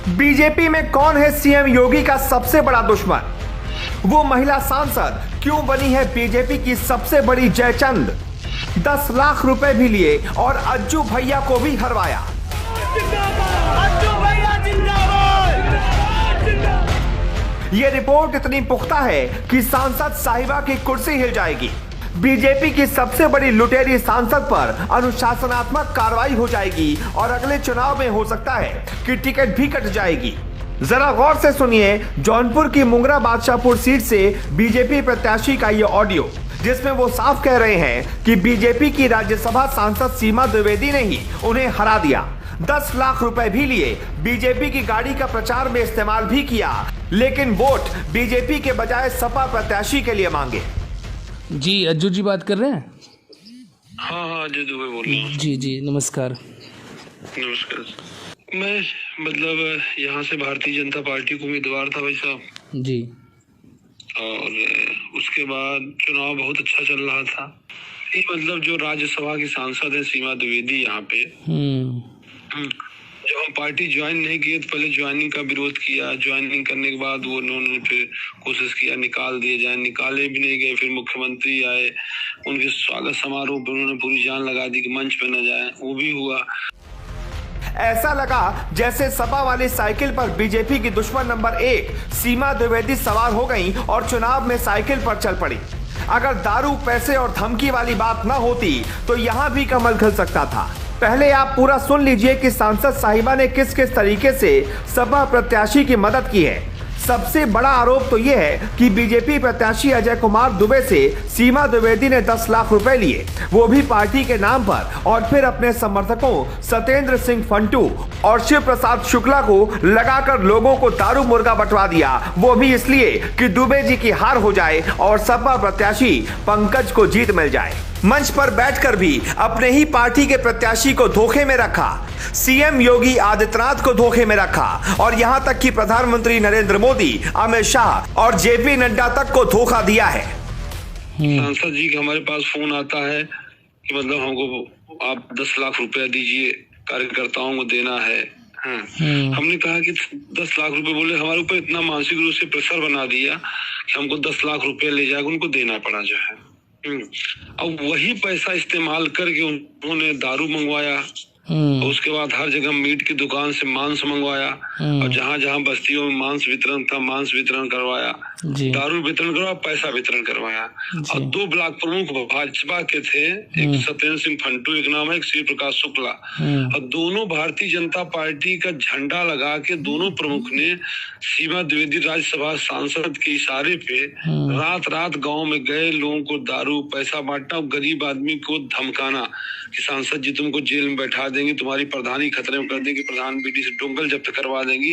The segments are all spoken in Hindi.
बीजेपी में कौन है सीएम योगी का सबसे बड़ा दुश्मन? वो महिला सांसद क्यों बनी है बीजेपी की सबसे बड़ी जयचंद? 10 लाख रुपए भी लिए और अज्जू भैया को भी हरवाया। ये रिपोर्ट इतनी पुख्ता है कि सांसद साहिबा की कुर्सी हिल जाएगी। बीजेपी की सबसे बड़ी लुटेरी सांसद पर अनुशासनात्मक कार्रवाई हो जाएगी और अगले चुनाव में हो सकता है कि टिकट भी कट जाएगी। जरा गौर से सुनिए जौनपुर की मुंगरा बादशाहपुर सीट से बीजेपी प्रत्याशी का ये ऑडियो, जिसमें वो साफ कह रहे हैं कि बीजेपी की राज्यसभा सांसद सीमा द्विवेदी ने ही उन्हें हरा दिया। 10 लाख रुपए भी लिए, बीजेपी की गाड़ी का प्रचार में इस्तेमाल भी किया, लेकिन वोट बीजेपी के बजाय सपा प्रत्याशी के लिए मांगे। जी अज्जू जी बात कर रहे हैं? हाँ अजय दुबे बोल रहा हूँ। जी नमस्कार। नमस्कार। मैं यहाँ से भारतीय जनता पार्टी को उम्मीदवार था भाई साहब जी, और उसके बाद चुनाव बहुत अच्छा चल रहा था। ये जो राज्यसभा की सांसद है सीमा द्विवेदी यहाँ पे, जब हम पार्टी ज्वाइन नहीं किए तो पहले ज्वाइनिंग का विरोध किया। ज्वाइनिंग करने के बाद वो उन्होंने फिर कोशिश किया निकाल दिए जाए, निकाले भी नहीं गए। फिर मुख्यमंत्री आए, उनके स्वागत समारोह पर उन्होंने पूरी जान लगा दी कि मंच पे न जाए, वो भी हुआ। ऐसा लगा जैसे सपा वाली साइकिल पर बीजेपी की दुश्मन नंबर 1 सीमा द्विवेदी सवार हो गई और चुनाव में साइकिल पर चल पड़ी। अगर दारू, पैसे और धमकी वाली बात न होती तो यहां भी कमल खिल सकता था। पहले आप पूरा सुन लीजिए कि सांसद साहिबा ने किस किस तरीके से सपा प्रत्याशी की मदद की है। सबसे बड़ा आरोप तो यह है कि बीजेपी प्रत्याशी अजय कुमार दुबे से सीमा द्विवेदी ने 10 लाख रुपए लिए, वो भी पार्टी के नाम पर, और फिर अपने समर्थकों सत्येंद्र सिंह फंटू और शिव प्रसाद शुक्ला को लगाकर लोगों को दारू मुर्गा बंटवा दिया, वो भी इसलिए कि दुबे जी की हार हो जाए और सपा प्रत्याशी पंकज को जीत मिल जाए। मंच पर बैठकर भी अपने ही पार्टी के प्रत्याशी को धोखे में रखा, सीएम योगी आदित्यनाथ को धोखे में रखा, और यहां तक कि प्रधानमंत्री नरेंद्र मोदी, अमित शाह और जेपी नड्डा तक को धोखा दिया है। सांसद जी का हमारे पास फोन आता है कि हमको आप 10 लाख रुपया दीजिए, कार्यकर्ताओं को देना है। हमने कहा कि 10 लाख रुपए, बोले हमारे ऊपर इतना मानसिक रूप से प्रेशर बना दिया कि हमको 10 लाख रुपए ले जाकर उनको देना पड़ा जो है। अब वही पैसा इस्तेमाल करके उन्होंने दारू मंगवाया, और उसके बाद हर जगह मीट की दुकान से मांस मंगवाया, और जहां जहां बस्तियों में मांस वितरण था मांस वितरण करवाया, दारू वितरण करवाया, पैसा वितरण करवाया। और 2 ब्लॉक प्रमुख भाजपा के थे, एक सत्येंद्र सिंह फंटू एक नाम है, एक शिव प्रकाश शुक्ला, और दोनों भारतीय जनता पार्टी का झंडा लगा के दोनों प्रमुख ने सीमा द्विवेदी राज्यसभा सांसद के इशारे पे रात रात गाँव में गए, लोगों को दारू पैसा बांटना और गरीब आदमी को धमकाना कि सांसद जी तुमको जेल में बैठा देंगे, तुम्हारी प्रधानी खतरे में कर देंगे, प्रधान बेटी से डोंगल जब्त करवा देंगी।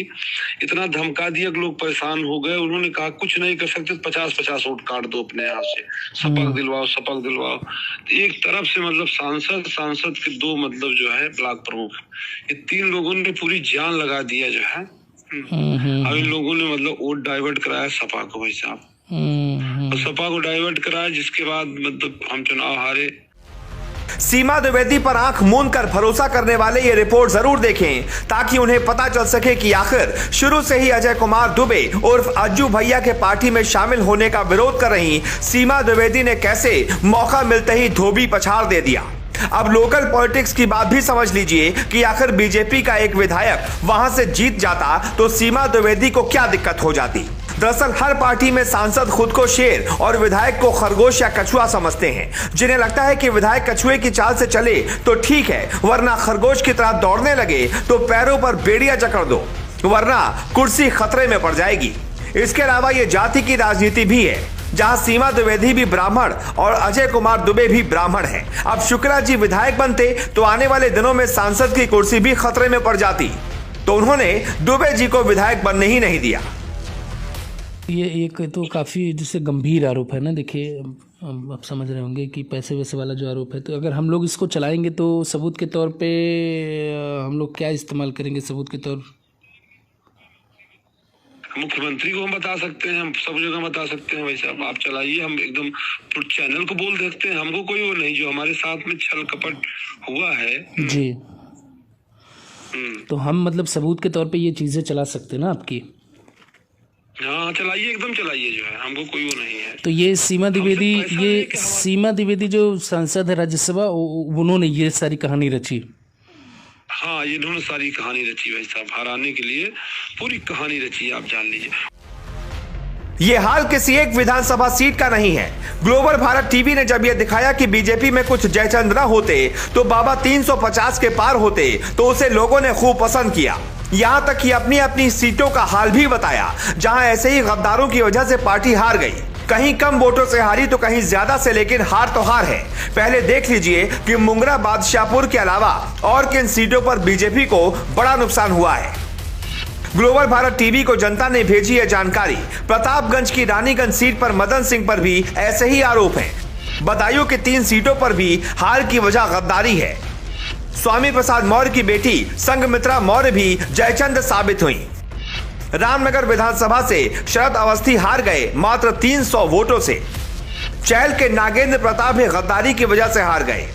इतना धमका दिया कि लोग परेशान हो गए। उन्होंने कहा कुछ नहीं कर सकते, 50-50 वोट काट दो अपने यहाँ से, शपथ दिलवाओ शपथ दिलवाओ। एक तरफ से सांसद के 2 जो है ब्लॉक प्रमुख, ये 3 लोगों ने पूरी जान लगा दिया जो है। अब इन लोगों ने वोट डाइवर्ट कराया सपा को भाई साहब, और सपा को डाइवर्ट कराया, जिसके बाद हम चुनाव हारे। सीमा द्विवेदी पर आंख मूंद कर भरोसा करने वाले ये रिपोर्ट जरूर देखें, ताकि उन्हें पता चल सके कि आखिर शुरू से ही अजय कुमार दुबे उर्फ अज्जू भैया के पार्टी में शामिल होने का विरोध कर रही सीमा द्विवेदी ने कैसे मौका मिलते ही धोबी पछाड़ दे दिया। अब लोकल पॉलिटिक्स की बात भी समझ लीजिए कि आखिर बीजेपी का एक विधायक वहां से जीत जाता तो सीमा द्विवेदी को क्या दिक्कत हो जाती। दरअसल हर पार्टी में सांसद खुद को शेर और विधायक को खरगोश या कछुआ समझते हैं। जिन्हें लगता है कि विधायक कछुए की चाल से चले तो ठीक है, वरना खरगोश की तरह दौड़ने लगे तो पैरों पर बेड़ियां जकड़ दो, वरना कुर्सी खतरे में पड़ जाएगी। इसके अलावा ये जाति की राजनीति भी है, जहां सीमा द्विवेदी भी ब्राह्मण और अजय कुमार दुबे भी ब्राह्मण हैं। अब शुक्ला जी विधायक बनते तो आने वाले दिनों में सांसद की कुर्सी भी खतरे में पड़ जाती, तो उन्होंने दुबे जी को विधायक बनने ही नहीं दिया। ये एक तो काफ़ी जिससे गंभीर आरोप है ना। देखिए आप समझ रहे होंगे कि पैसे वैसे वाला जो आरोप है, तो अगर हम लोग इसको चलाएंगे तो सबूत के तौर पे हम लोग क्या इस्तेमाल करेंगे सबूत के तौर? मुख्यमंत्री को हम बता सकते हैं, हम सब जगह बता सकते हैं। वैसे आप चलाइए, हम एकदम चैनल को बोल सकते हैं, हमको कोई वो नहीं। जो हमारे साथ में छल कपट हुआ है जी, तो हम मतलब सबूत के तौर पे ये चीजें चला सकते हैं ना आपकी। हाँ चलाइए, एकदम चलाइए, जो है हमको कोई वो नहीं है। तो ये सीमा द्विवेदी जो सांसद है राज्यसभा, उन्होंने ये सारी कहानी रची। हाँ, ये इन्होंने सारी कहानी रची भाई साहब, हराने के लिए पूरी कहानी रची, आप जान लीजिए। ये हाल किसी एक विधानसभा सीट का नहीं है। ग्लोबल भारत टीवी ने जब यह दिखाया कि बीजेपी में कुछ जयचंद न होते तो बाबा 350 के पार होते, तो उसे लोगों ने खूब पसंद किया। यहां तक कि अपनी अपनी सीटों का हाल भी बताया, जहां ऐसे ही गद्दारों की वजह से पार्टी हार गई। कहीं कम वोटों से हारी तो कहीं ज्यादा से, लेकिन हार तो हार है। पहले देख लीजिए कि मुंगरा बादशाहपुर के अलावा और किन सीटों पर बीजेपी को बड़ा नुकसान हुआ है। ग्लोबल भारत टीवी को जनता ने भेजी है जानकारी। प्रतापगंज की रानीगंज सीट पर मदन सिंह पर भी ऐसे ही आरोप हैं। बदायूं की 3 सीटों पर भी हार की वजह गद्दारी है। स्वामी प्रसाद मौर्य की बेटी संघमित्रा मौर्य भी जयचंद साबित हुई। रामनगर विधानसभा से शरद अवस्थी हार गए मात्र 300 वोटों से। चैल के नागेंद्र प्रताप भी गद्दारी की वजह से हार गए।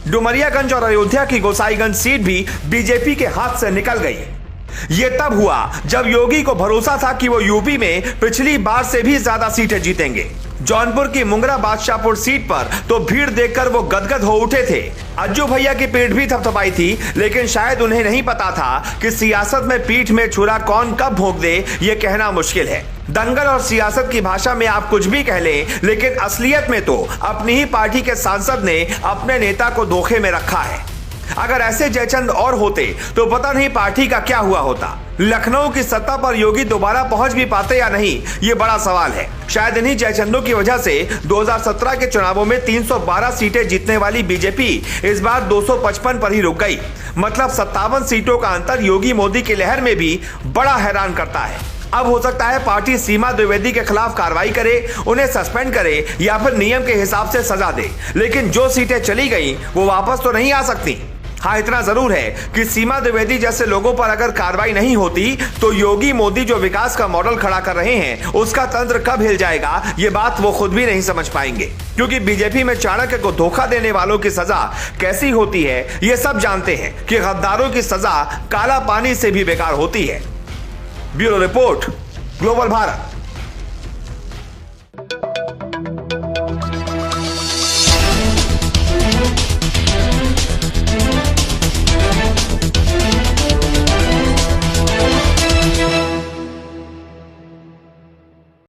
डुमरियागंज और अयोध्या की गोसाईगंज सीट भी बीजेपी के हाथ से निकल गई। ये तब हुआ जब योगी को भरोसा था कि वो यूपी में पिछली बार से भी ज्यादा सीटें जीतेंगे। जौनपुर की मुंगरा बादशाहपुर सीट पर तो भीड़ देखकर वो गदगद हो उठे थे। अज्जू भैया की पीठ भी थपथपाई थी, लेकिन शायद उन्हें नहीं पता था कि सियासत में पीठ में छुरा कौन कब भोंक दे ये कहना मुश्किल है। दंगल और सियासत की भाषा में आप कुछ भी कह लें, लेकिन असलियत में तो अपनी ही पार्टी के सांसद ने अपने नेता को धोखे में रखा है। अगर ऐसे जयचंद और होते तो पता नहीं पार्टी का क्या हुआ होता। लखनऊ की सत्ता पर योगी दोबारा पहुंच भी पाते या नहीं, ये बड़ा सवाल है। शायद इन्हीं जयचंदों की वजह से 2017 के चुनावों में 312 सीटें जीतने वाली बीजेपी इस बार 255 पर ही रुक गई। मतलब 57 सीटों का अंतर योगी मोदी की लहर में भी बड़ा हैरान करता है। अब हो सकता है पार्टी सीमा द्विवेदी के खिलाफ कार्रवाई करे, उन्हें सस्पेंड करे या फिर नियम के हिसाब से सजा दे, लेकिन जो सीटें चली गई वो वापस तो नहीं आ सकती। हाँ, इतना जरूर है कि सीमा द्विवेदी जैसे लोगों पर अगर कार्रवाई नहीं होती तो योगी मोदी जो विकास का मॉडल खड़ा कर रहे हैं उसका तंत्र कब हिल जाएगा, ये बात वो खुद भी नहीं समझ पाएंगे। क्योंकि बीजेपी में चाणक्य को धोखा देने वालों की सजा कैसी होती है ये सब जानते हैं कि गद्दारों की सजा काला पानी से भी बेकार होती है। Bureau report, global Bharat.